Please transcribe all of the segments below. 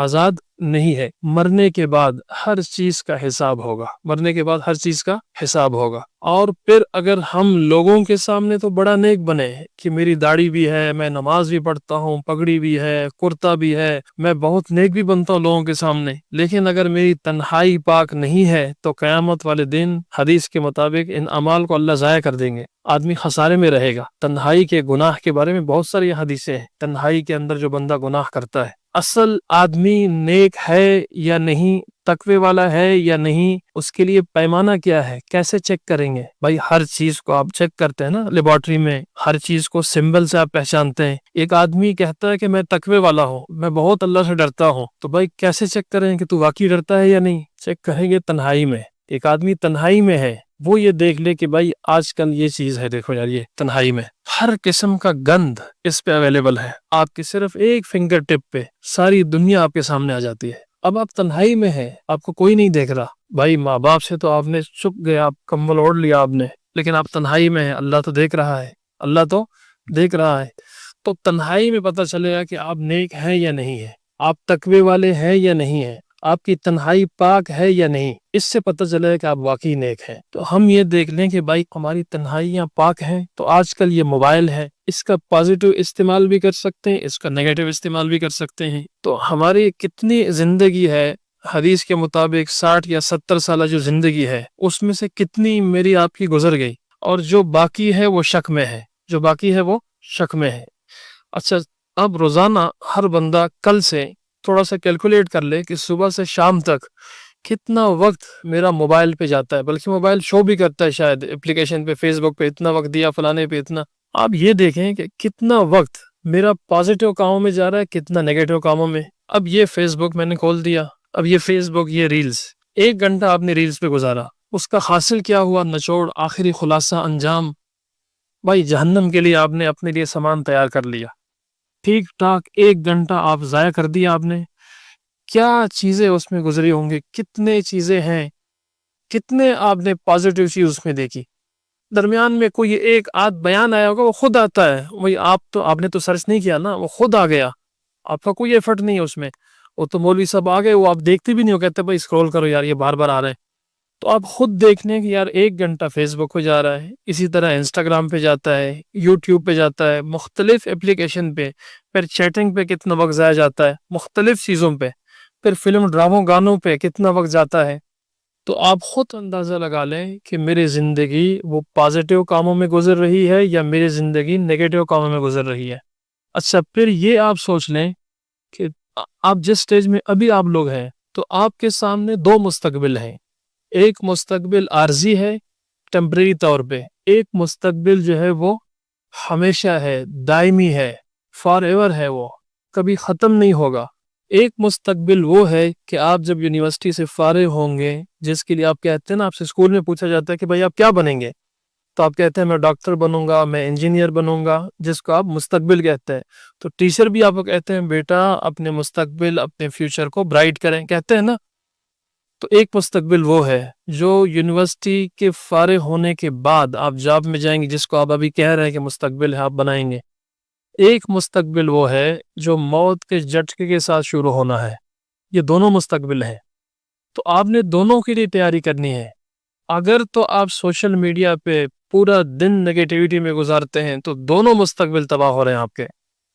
آزاد نہیں ہے. مرنے کے بعد ہر چیز کا حساب ہوگا. مرنے کے بعد ہر چیز کا حساب ہوگا. اور پھر اگر ہم لوگوں کے سامنے تو بڑا نیک بنے کہ میری داڑھی بھی ہے, میں نماز بھی پڑھتا ہوں, پگڑی بھی ہے, کرتا بھی ہے, میں بہت نیک بھی بنتا ہوں لوگوں کے سامنے, لیکن اگر میری تنہائی پاک نہیں ہے تو قیامت والے دن حدیث کے مطابق ان اعمال کو اللہ ضائع کر دیں گے. آدمی خسارے میں رہے گا. تنہائی کے گناہ کے بارے میں بہت ساری حدیثیں ہیں. تنہائی کے اندر جو بندہ گناہ کرتا ہے, اصل آدمی نیک ہے یا نہیں, تقوی والا ہے یا نہیں, اس کے لیے پیمانہ کیا ہے, کیسے چیک کریں گے؟ بھائی ہر چیز کو آپ چیک کرتے ہیں نا لیبارٹری میں, ہر چیز کو سمبل سے آپ پہچانتے ہیں. ایک آدمی کہتا ہے کہ میں تقوی والا ہوں, میں بہت اللہ سے ڈرتا ہوں, تو بھائی کیسے چیک کریں کہ تو واقعی ڈرتا ہے یا نہیں؟ چیک کریں گے تنہائی میں. ایک آدمی تنہائی میں ہے, وہ یہ دیکھ لے کہ بھائی آج کل یہ چیز ہے, دیکھو یار یہ تنہائی میں ہر قسم کا گند اس پہ اویلیبل ہے. آپ کی صرف ایک فنگر ٹپ پہ ساری دنیا آپ کے سامنے آ جاتی ہے. اب آپ تنہائی میں ہیں, آپ کو کوئی نہیں دیکھ رہا. بھائی ماں باپ سے تو آپ نے چھپ گئے, آپ کمبل اوڑھ لیا آپ نے, لیکن آپ تنہائی میں ہیں, اللہ تو دیکھ رہا ہے, اللہ تو دیکھ رہا ہے. تو تنہائی میں پتہ چلے گا کہ آپ نیک ہیں یا نہیں ہیں, آپ تقوی والے ہیں یا نہیں ہیں, آپ کی تنہائی پاک ہے یا نہیں. اس سے پتہ چلے کہ آپ واقعی نیک ہیں. تو ہم یہ دیکھ لیں کہ بھائی ہماری تنہائیاں پاک ہیں. تو آج کل یہ موبائل ہے, اس کا پازیٹیو استعمال بھی کر سکتے ہیں, اس کا نیگیٹو استعمال بھی کر سکتے ہیں. تو ہماری کتنی زندگی ہے, حدیث کے مطابق 60 یا 70 سالہ جو زندگی ہے, اس میں سے کتنی میری آپ کی گزر گئی, اور جو باقی ہے وہ شک میں ہے, جو باقی ہے وہ شک میں ہے. اچھا, اب روزانہ ہر بندہ کل سے تھوڑا سا کیلکولیٹ کر لے کہ صبح سے شام تک کتنا وقت میرا موبائل پہ جاتا ہے. بلکہ موبائل شو بھی کرتا ہے شاید اپلیکیشن پہ, فیس بک پہ اتنا وقت دیا, فلانے پہ اتنا. آپ یہ دیکھیں کہ کتنا وقت میرا پازیٹیو کاموں میں جا رہا ہے, کتنا نیگیٹو کاموں میں. اب یہ فیس بک میں نے کھول دیا, اب یہ فیس بک, یہ ریلز, 1 گھنٹہ آپ نے ریلز پہ گزارا, اس کا حاصل کیا ہوا, نچوڑ, آخری خلاصہ, انجام, بھائی جہنم کے لیے آپ نے اپنے لیے سامان تیار کر لیا. ٹھیک ٹھاک 1 گھنٹہ آپ ضائع کر دیا آپ نے. کیا چیزیں اس میں گزری ہوں گی, کتنے چیزیں ہیں, کتنے آپ نے پازیٹیو چیز اس میں دیکھی. درمیان میں کوئی ایک آدھ بیان آیا ہوگا, وہ خود آتا ہے, وہی آپ نے تو سرچ نہیں کیا نا, وہ خود آ گیا, آپ کا کوئی ایفرٹ نہیں ہے اس میں. وہ تو مولوی صاحب آ گئے, وہ آپ دیکھتے بھی نہیں ہو, کہتے بھائی اسکرول کرو یار, یہ بار بار آ رہے ہیں. تو آپ خود دیکھنے کہ یار 1 گھنٹہ فیس بک پہ جا رہا ہے, اسی طرح انسٹاگرام پہ جاتا ہے, یوٹیوب پہ جاتا ہے, مختلف اپلیکیشن پہ, پھر چیٹنگ پہ کتنا وقت ضائع جاتا ہے, مختلف چیزوں پہ, پھر فلم ڈراموں گانوں پہ کتنا وقت جاتا ہے. تو آپ خود اندازہ لگا لیں کہ میری زندگی وہ پازیٹیو کاموں میں گزر رہی ہے یا میری زندگی نیگیٹو کاموں میں گزر رہی ہے. اچھا, پھر یہ آپ سوچ لیں کہ آپ جس سٹیج میں ابھی آپ لوگ ہیں, تو آپ کے سامنے 2 مستقبل ہیں. ایک مستقبل عارضی ہے, ٹیمپریری طور پہ. ایک مستقبل جو ہے وہ ہمیشہ ہے, دائمی ہے, فار ایور ہے, وہ کبھی ختم نہیں ہوگا. ایک مستقبل وہ ہے کہ آپ جب یونیورسٹی سے فارغ ہوں گے, جس کے لیے آپ کہتے ہیں نا, آپ سے اسکول میں پوچھا جاتا ہے کہ بھائی آپ کیا بنیں گے, تو آپ کہتے ہیں میں ڈاکٹر بنوں گا, میں انجینئر بنوں گا, جس کو آپ مستقبل کہتے ہیں. تو ٹیچر بھی آپ کو کہتے ہیں بیٹا اپنے مستقبل, اپنے فیوچر کو برائٹ کریں, کہتے ہیں نا. تو ایک مستقبل وہ ہے جو یونیورسٹی کے فارغ ہونے کے بعد آپ جاب میں جائیں گے, جس کو آپ ابھی کہہ رہے ہیں کہ مستقبل ہے, آپ بنائیں گے. ایک مستقبل وہ ہے جو موت کے جھٹکے کے ساتھ شروع ہونا ہے. یہ دونوں مستقبل ہیں, تو آپ نے دونوں کے لیے تیاری کرنی ہے. اگر تو آپ سوشل میڈیا پہ پورا دن نگیٹیوٹی میں گزارتے ہیں تو دونوں مستقبل تباہ ہو رہے ہیں آپ کے.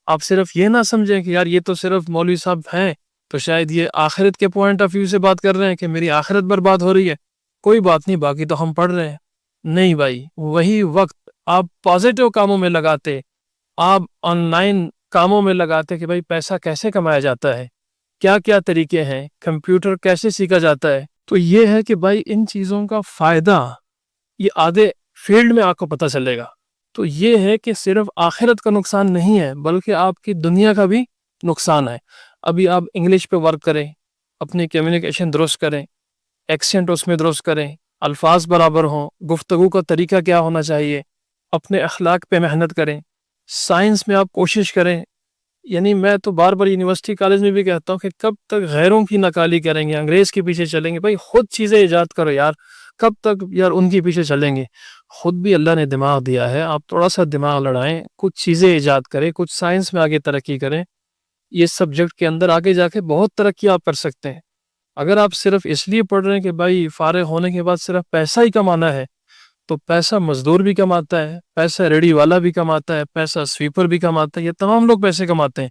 آپ صرف یہ نہ سمجھیں کہ یار یہ تو صرف مولوی صاحب ہیں تو شاید یہ آخرت کے پوائنٹ آف ویو سے بات کر رہے ہیں کہ میری آخرت برباد ہو رہی ہے. کوئی بات نہیں, باقی تو ہم پڑھ رہے ہیں. نہیں بھائی, وہی وقت آپ پازیٹیو کاموں میں لگاتے, آپ آن لائن کاموں میں لگاتے کہ بھائی پیسہ کیسے کمایا جاتا ہے, کیا کیا طریقے ہیں, کمپیوٹر کیسے سیکھا جاتا ہے, تو یہ ہے کہ بھائی ان چیزوں کا فائدہ یہ آدھے فیلڈ میں آپ کو پتہ چلے گا. تو یہ ہے کہ صرف آخرت کا نقصان نہیں ہے, بلکہ آپ کی دنیا کا بھی نقصان ہے. ابھی آپ انگلش پہ ورک کریں, اپنی کمیونیکیشن درست کریں, ایکسنٹ اس میں درست کریں, الفاظ برابر ہوں, گفتگو کا طریقہ کیا ہونا چاہیے, اپنے اخلاق پہ محنت کریں, سائنس میں آپ کوشش کریں. یعنی میں تو بار بار یونیورسٹی کالج میں بھی کہتا ہوں کہ کب تک غیروں کی نقالی کریں گے, انگریز کے پیچھے چلیں گے, بھائی خود چیزیں ایجاد کرو یار, کب تک یار ان کے پیچھے چلیں گے. خود بھی اللہ نے دماغ دیا ہے, آپ تھوڑا سا دماغ لڑائیں, کچھ چیزیں ایجاد کریں, کچھ سائنس میں آگے ترقی کریں. یہ سبجیکٹ کے اندر آگے جا کے بہت ترقی آپ کر سکتے ہیں۔ اگر آپ صرف اس لیے پڑھ رہے ہیں کہ بھائی فارغ ہونے کے بعد صرف پیسہ ہی کمانا ہے، تو پیسہ مزدور بھی کماتا ہے، پیسہ ریڑھی والا بھی کماتا ہے، پیسہ سویپر بھی کماتا ہے، یہ تمام لوگ پیسے کماتے ہیں۔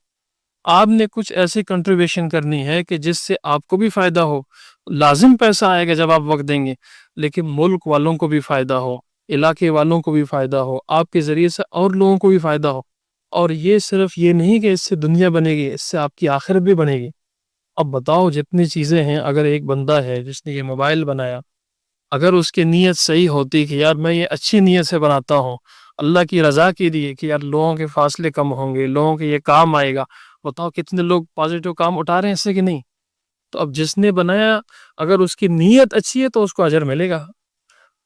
آپ نے کچھ ایسی کنٹریبیوشن کرنی ہے کہ جس سے آپ کو بھی فائدہ ہو۔ لازم پیسہ آئے گا جب آپ وقت دیں گے، لیکن ملک والوں کو بھی فائدہ ہو، علاقے والوں کو بھی فائدہ ہو، آپ کے ذریعے سے اور لوگوں کو بھی فائدہ ہو۔ اور یہ صرف یہ نہیں کہ اس سے دنیا بنے گی، اس سے آپ کی آخرت بھی بنے گی۔ اب بتاؤ جتنی چیزیں ہیں، اگر ایک بندہ ہے جس نے یہ موبائل بنایا، اگر اس کی نیت صحیح ہوتی کہ یار میں یہ اچھی نیت سے بناتا ہوں اللہ کی رضا کے لیے کہ یار لوگوں کے فاصلے کم ہوں گے، لوگوں کے یہ کام آئے گا، بتاؤ کتنے لوگ پازیٹیو کام اٹھا رہے ہیں اس سے کہ نہیں؟ تو اب جس نے بنایا اگر اس کی نیت اچھی ہے تو اس کو اجر ملے گا،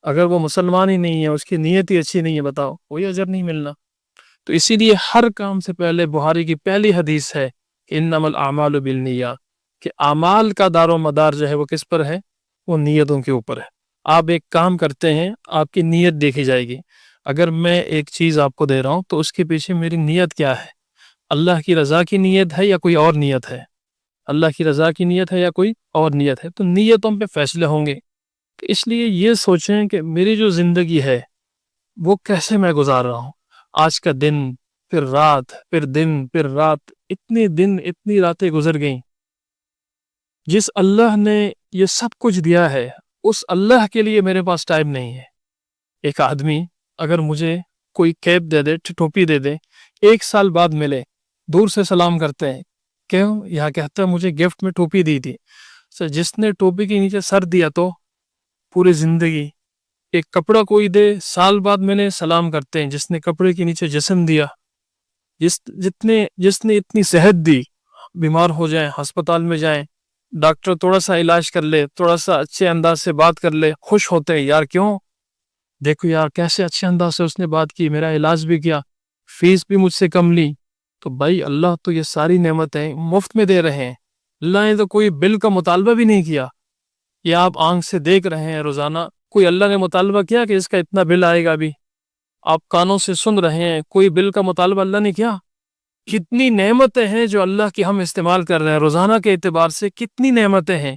اگر وہ مسلمان ہی نہیں ہے، اس کی نیت ہی اچھی نہیں ہے، بتاؤ کوئی اجر نہیں ملنا۔ تو اسی لیے ہر کام سے پہلے بخاری کی پہلی حدیث ہے انما الاعمال بالنیات، کہ اعمال کا دار و مدار جو ہے وہ کس پر ہے؟ وہ نیتوں کے اوپر ہے۔ آپ ایک کام کرتے ہیں، آپ کی نیت دیکھی جائے گی۔ اگر میں ایک چیز آپ کو دے رہا ہوں تو اس کے پیچھے میری نیت کیا ہے؟ اللہ کی رضا کی نیت ہے یا کوئی اور نیت ہے؟ اللہ کی رضا کی نیت ہے یا کوئی اور نیت ہے؟ تو نیتوں پہ فیصلے ہوں گے۔ تو اس لیے یہ سوچیں کہ میری جو زندگی ہے وہ کیسے میں گزار رہا ہوں۔ آج کا دن، پھر رات، پھر دن، پھر رات، اتنے دن اتنی راتیں گزر گئیں۔ جس اللہ نے یہ سب کچھ دیا ہے اس اللہ کے لیے میرے پاس ٹائم نہیں ہے۔ ایک آدمی اگر مجھے کوئی کیپ دے دے، ٹوپی دے دے، 1 سال بعد ملے، دور سے سلام کرتے ہیں، کیوں؟ یہاں کہتا ہے مجھے گفٹ میں ٹوپی دی تھی۔ جس نے ٹوپی کے نیچے سر دیا تو پوری زندگی، ایک کپڑا کوئی دے، سال بعد ملے سلام کرتے ہیں، جس نے کپڑے کے نیچے جسم دیا، جس نے اتنی صحت دی، بیمار ہو جائیں ہسپتال میں جائیں، ڈاکٹر تھوڑا سا علاج کر لے، تھوڑا سا اچھے انداز سے بات کر لے، خوش ہوتے ہیں یار، کیوں؟ دیکھو یار کیسے اچھے انداز سے اس نے بات کی، میرا علاج بھی کیا، فیس بھی مجھ سے کم لی۔ تو بھائی اللہ تو یہ ساری نعمتیں مفت میں دے رہے ہیں، اللہ نے تو کوئی بل کا مطالبہ بھی نہیں کیا۔ یہ آپ آنکھ سے دیکھ رہے ہیں روزانہ، کوئی اللہ نے مطالبہ کیا کہ اس کا اتنا بل آئے گا؟ ابھی آپ کانوں سے سن رہے ہیں، کوئی بل کا مطالبہ اللہ نے کیا؟ کتنی نعمتیں ہیں جو اللہ کی ہم استعمال کر رہے ہیں، روزانہ کے اعتبار سے کتنی نعمتیں ہیں۔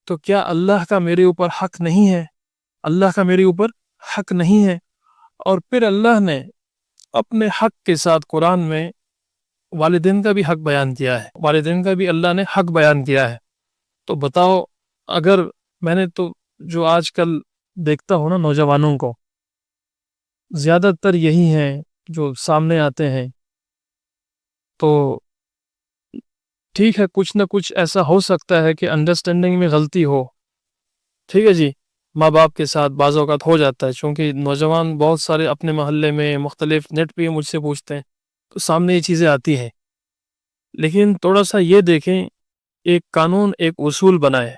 تو کیا اللہ کا میرے اوپر حق نہیں ہے؟ اللہ کا میرے اوپر حق نہیں ہے؟ اور پھر اللہ نے اپنے حق کے ساتھ قرآن میں والدین کا بھی حق بیان کیا ہے، والدین کا بھی اللہ نے حق بیان کیا ہے۔ تو بتاؤ، اگر میں نے تو جو آج کل دیکھتا ہوں نا نوجوانوں کو، زیادہ تر یہی ہیں جو سامنے آتے ہیں، تو ٹھیک ہے کچھ نہ کچھ ایسا ہو سکتا ہے کہ انڈرسٹینڈنگ میں غلطی ہو، ٹھیک ہے جی، ماں باپ کے ساتھ بعض اوقات ہو جاتا ہے، چونکہ نوجوان بہت سارے اپنے محلے میں مختلف نیٹ پہ مجھ سے پوچھتے ہیں، تو سامنے یہ چیزیں آتی ہیں۔ لیکن تھوڑا سا یہ دیکھیں، ایک قانون، ایک اصول بنائے،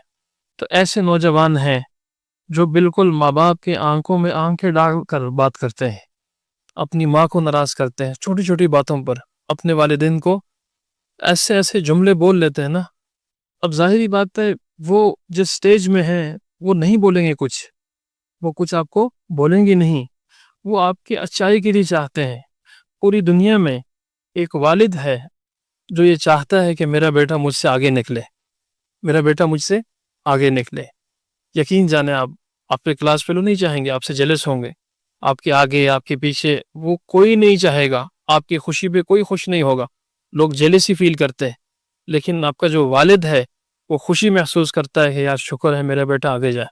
تو ایسے نوجوان ہیں جو بالکل ماں باپ کے آنکھوں میں آنکھیں ڈال کر بات کرتے ہیں، اپنی ماں کو ناراض کرتے ہیں چھوٹی چھوٹی باتوں پر، اپنے والدین کو ایسے ایسے جملے بول لیتے ہیں نا۔ اب ظاہری بات ہے وہ جس سٹیج میں ہیں وہ نہیں بولیں گے کچھ، وہ کچھ آپ کو بولیں گے نہیں، وہ آپ کی اچھائی کے لیے چاہتے ہیں۔ پوری دنیا میں ایک والد ہے جو یہ چاہتا ہے کہ میرا بیٹا مجھ سے آگے نکلے، میرا بیٹا مجھ سے آگے نکلے۔ یقین جانیں آپ کے کلاس فیلو نہیں چاہیں گے، آپ سے جیلس ہوں گے، آپ کے آگے آپ کے پیچھے وہ کوئی نہیں چاہے گا، آپ کی خوشی پہ کوئی خوش نہیں ہوگا، لوگ جیلس ہی فیل کرتے ہیں۔ لیکن آپ کا جو والد ہے وہ خوشی محسوس کرتا ہے کہ یار شکر ہے میرا بیٹا آگے جائے۔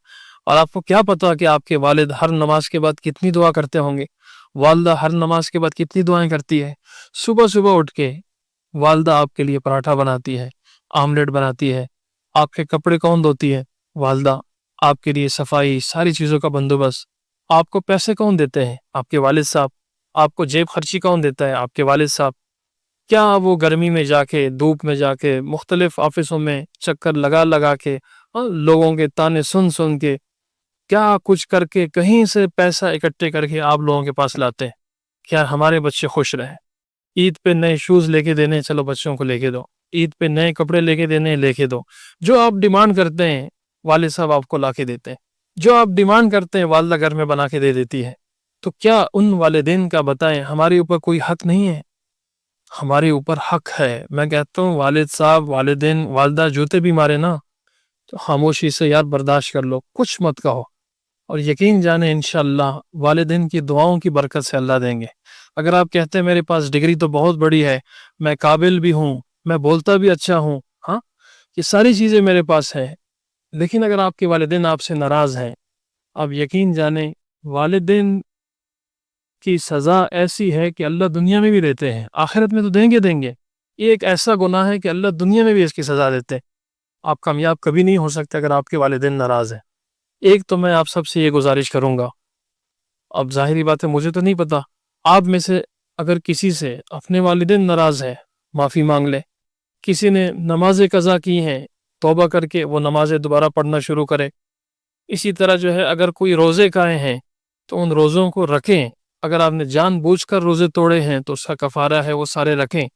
اور آپ کو کیا پتا کہ آپ کے والد ہر نماز کے بعد کتنی دعا کرتے ہوں گے، والدہ ہر نماز کے بعد کتنی دعائیں کرتی ہے۔ صبح صبح اٹھ کے والدہ آپ کے لیے پراٹھا بناتی ہے، آملیٹ بناتی ہے، آپ کے کپڑے کون دھوتی ہے؟ والدہ۔ آپ کے لیے صفائی، ساری چیزوں کا بندوبست۔ آپ کو پیسے کون دیتے ہیں؟ آپ کے والد صاحب۔ آپ کو جیب خرچی کون دیتا ہے؟ آپ کے والد صاحب۔ کیا وہ گرمی میں جا کے، دھوپ میں جا کے، مختلف آفسوں میں چکر لگا لگا کے، لوگوں کے تانے سن سن کے، کیا کچھ کر کے کہیں سے پیسہ اکٹھے کر کے آپ لوگوں کے پاس لاتے ہیں کیا ہمارے بچے خوش رہیں؟ عید پہ نئے شوز لے کے دینے، چلو بچوں کو لے کے دو، عید پہ نئے کپڑے لے کے دینے، لے کے دو، جو آپ ڈیمانڈ کرتے ہیں والد صاحب آپ کو لا کے دیتے ہیں، جو آپ ڈیمانڈ کرتے ہیں والدہ گھر میں بنا کے دے دیتی ہے۔ تو کیا ان والدین کا بتائیں ہمارے اوپر کوئی حق نہیں ہے؟ ہمارے اوپر حق ہے. میں کہتا ہوں والد صاحب، والدین، والدہ جوتے بھی مارے نا تو خاموشی سے یار برداشت کر لو، کچھ مت کہو، اور یقین جانے انشاءاللہ والدین کی دعاؤں کی برکت سے اللہ دیں گے. اگر آپ کہتے ہیں میرے پاس ڈگری تو بہت بڑی ہے، میں قابل بھی ہوں، میں بولتا بھی اچھا ہوں، ہاں یہ ساری چیزیں میرے پاس ہیں، لیکن اگر آپ کے والدین آپ سے ناراض ہیں، آپ یقین جانیں والدین کی سزا ایسی ہے کہ اللہ دنیا میں بھی دیتے ہیں، آخرت میں تو دیں گے. یہ ایک ایسا گناہ ہے کہ اللہ دنیا میں بھی اس کی سزا دیتے ہیں. آپ کامیاب کبھی نہیں ہو سکتے اگر آپ کے والدین ناراض ہیں. ایک تو میں آپ سب سے یہ گزارش کروں گا، اب ظاہری بات ہے مجھے تو نہیں پتا، آپ میں سے اگر کسی سے اپنے والدین ناراض ہیں معافی مانگ لے. کسی نے نمازیں قضا کی ہیں، توبہ کر کے وہ نمازیں دوبارہ پڑھنا شروع کرے. اسی طرح جو ہے اگر کوئی روزے کھائے ہیں تو ان روزوں کو رکھیں. اگر آپ نے جان بوجھ کر روزے توڑے ہیں تو اس کا کفارہ ہے وہ سارے رکھیں.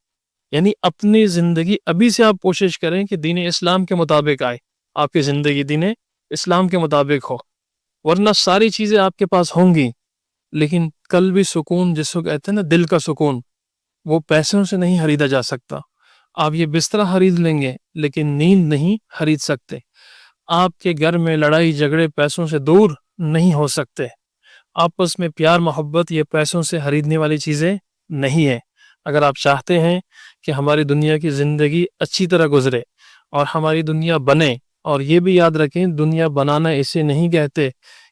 یعنی اپنی زندگی ابھی سے آپ کوشش کریں کہ دین اسلام کے مطابق آئے، آپ کی زندگی دین اسلام کے مطابق ہو، ورنہ ساری چیزیں آپ کے پاس ہوں گی لیکن قلبی سکون جس کو کہتے ہیں نا دل کا سکون، وہ پیسوں سے نہیں خریدا جا سکتا. آپ یہ بستر خرید لیں گے لیکن نیند نہیں خرید سکتے. آپ کے گھر میں لڑائی جھگڑے پیسوں سے دور نہیں ہو سکتے. آپس میں پیار محبت یہ پیسوں سے خریدنے والی چیزیں نہیں ہیں. اگر آپ چاہتے ہیں کہ ہماری دنیا کی زندگی اچھی طرح گزرے اور ہماری دنیا بنے، اور یہ بھی یاد رکھیں دنیا بنانا اسے نہیں کہتے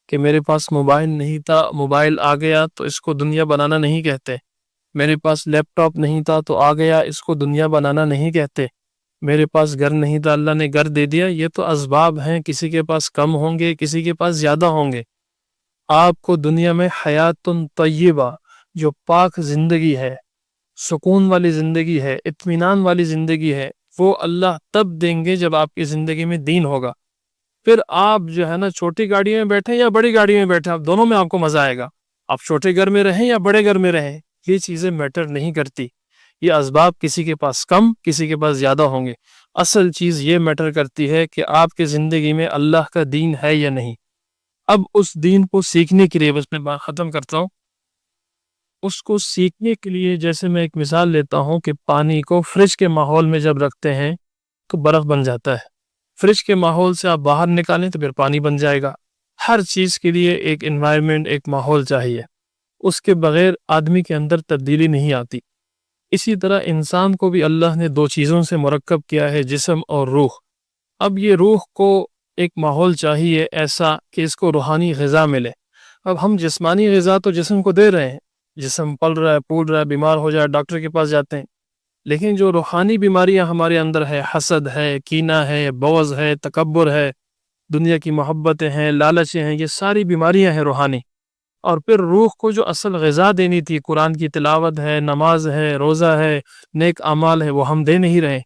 کہ میرے پاس موبائل نہیں تھا موبائل آ گیا تو اس کو دنیا بنانا نہیں کہتے. میرے پاس لیپ ٹاپ نہیں تھا تو آ گیا اس کو دنیا بنانا نہیں کہتے. میرے پاس گھر نہیں تھا اللہ نے گھر دے دیا، یہ تو اسباب ہیں، کسی کے پاس کم ہوں گے کسی کے پاس زیادہ ہوں گے. آپ کو دنیا میں حیات طیبہ جو پاک زندگی ہے، سکون والی زندگی ہے، اطمینان والی زندگی ہے، وہ اللہ تب دیں گے جب آپ کی زندگی میں دین ہوگا. پھر آپ جو ہے نا چھوٹی گاڑی میں بیٹھیں یا بڑی گاڑی میں بیٹھیں، آپ دونوں میں آپ کو مزہ آئے گا. آپ چھوٹے گھر میں رہیں یا بڑے گھر میں رہیں، یہ چیزیں میٹر نہیں کرتی. یہ اسباب کسی کے پاس کم کسی کے پاس زیادہ ہوں گے. اصل چیز یہ میٹر کرتی ہے کہ آپ کی زندگی میں اللہ کا دین ہے یا نہیں. اب اس دین کو سیکھنے کے لیے، بس میں بات ختم کرتا ہوں، اس کو سیکھنے کے لیے جیسے میں ایک مثال لیتا ہوں کہ پانی کو فریج کے ماحول میں جب رکھتے ہیں تو برف بن جاتا ہے. فریج کے ماحول سے آپ باہر نکالیں تو پھر پانی بن جائے گا. ہر چیز کے لیے ایک انوائرمنٹ، ایک ماحول چاہیے، اس کے بغیر آدمی کے اندر تبدیلی نہیں آتی. اسی طرح انسان کو بھی اللہ نے دو چیزوں سے مرکب کیا ہے، جسم اور روح. اب یہ روح کو ایک ماحول چاہیے ایسا کہ اس کو روحانی غذا ملے. اب ہم جسمانی غذا تو جسم کو دے رہے ہیں، جسم پل رہا ہے پھول رہا ہے بیمار ہو جائے ڈاکٹر کے پاس جاتے ہیں، لیکن جو روحانی بیماریاں ہمارے اندر ہے، حسد ہے، کینہ ہے، بغض ہے، تکبر ہے، دنیا کی محبتیں ہیں، لالچیں ہیں، یہ ساری بیماریاں ہیں روحانی. اور پھر روح کو جو اصل غذا دینی تھی، قرآن کی تلاوت ہے، نماز ہے، روزہ ہے، نیک اعمال ہے، وہ ہم دے نہیں رہے.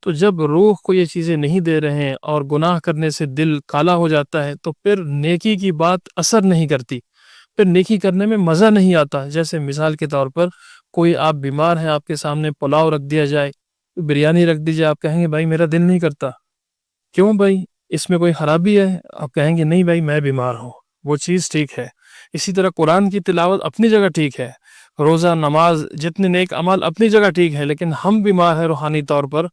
تو جب روح کو یہ چیزیں نہیں دے رہے ہیں اور گناہ کرنے سے دل کالا ہو جاتا ہے تو پھر نیکی کی بات اثر نہیں کرتی، پھر نیکی کرنے میں مزہ نہیں آتا. جیسے مثال کے طور پر کوئی آپ بیمار ہیں، آپ کے سامنے پلاؤ رکھ دیا جائے، بریانی رکھ دی جائے، آپ کہیں گے بھائی میرا دل نہیں کرتا. کیوں بھائی، اس میں کوئی خرابی ہے؟ آپ کہیں گے نہیں بھائی میں بیمار ہوں. وہ چیز ٹھیک ہے. اسی طرح قرآن کی تلاوت اپنی جگہ ٹھیک ہے، روزہ نماز جتنے نیک عمل اپنی جگہ ٹھیک ہے، لیکن ہم بیمار ہیں روحانی طور پر.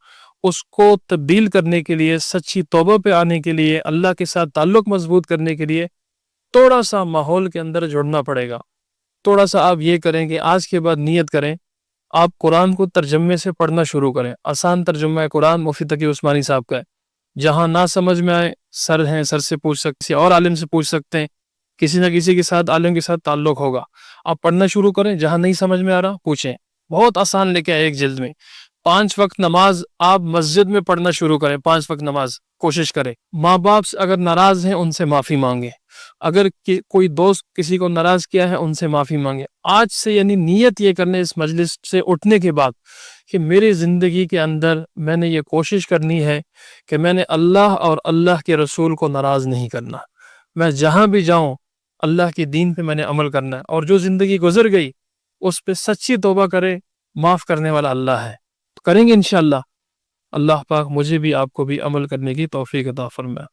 اس کو تبدیل کرنے کے لیے، سچی توبہ پہ آنے کے لیے، اللہ کے ساتھ تعلق مضبوط کرنے کے لیے تھوڑا سا ماحول کے اندر جڑنا پڑے گا. تھوڑا سا آپ یہ کریں کہ آج کے بعد نیت کریں آپ قرآن کو ترجمے سے پڑھنا شروع کریں. آسان ترجمہ ہے قرآن مفتی تقی عثمانی صاحب کا ہے. جہاں نہ سمجھ میں آئے سر ہیں، سر سے پوچھ سکتے ہیں، اور عالم سے پوچھ سکتے ہیں، کسی نہ کسی کے ساتھ عالم کے ساتھ تعلق ہوگا. آپ پڑھنا شروع کریں، جہاں نہیں سمجھ میں آ رہا پوچھیں. بہت آسان لے کے آئے ایک جلد میں. 5 وقت نماز آپ مسجد میں پڑھنا شروع کریں. 5 وقت نماز کوشش کریں. ماں باپ اگر ناراض ہیں ان سے معافی مانگیں. اگر کوئی دوست کسی کو ناراض کیا ہے ان سے معافی مانگیں. آج سے یعنی نیت یہ کرنے اس مجلس سے اٹھنے کے بعد کہ میری زندگی کے اندر میں نے یہ کوشش کرنی ہے کہ میں نے اللہ اور اللہ کے رسول کو ناراض نہیں کرنا. میں جہاں بھی جاؤں اللہ کے دین پہ میں نے عمل کرنا ہے، اور جو زندگی گزر گئی اس پہ سچی توبہ کرے. معاف کرنے والا اللہ ہے. تو کریں گے انشاءاللہ. اللہ پاک مجھے بھی آپ کو بھی عمل کرنے کی توفیق عطا فرمائے.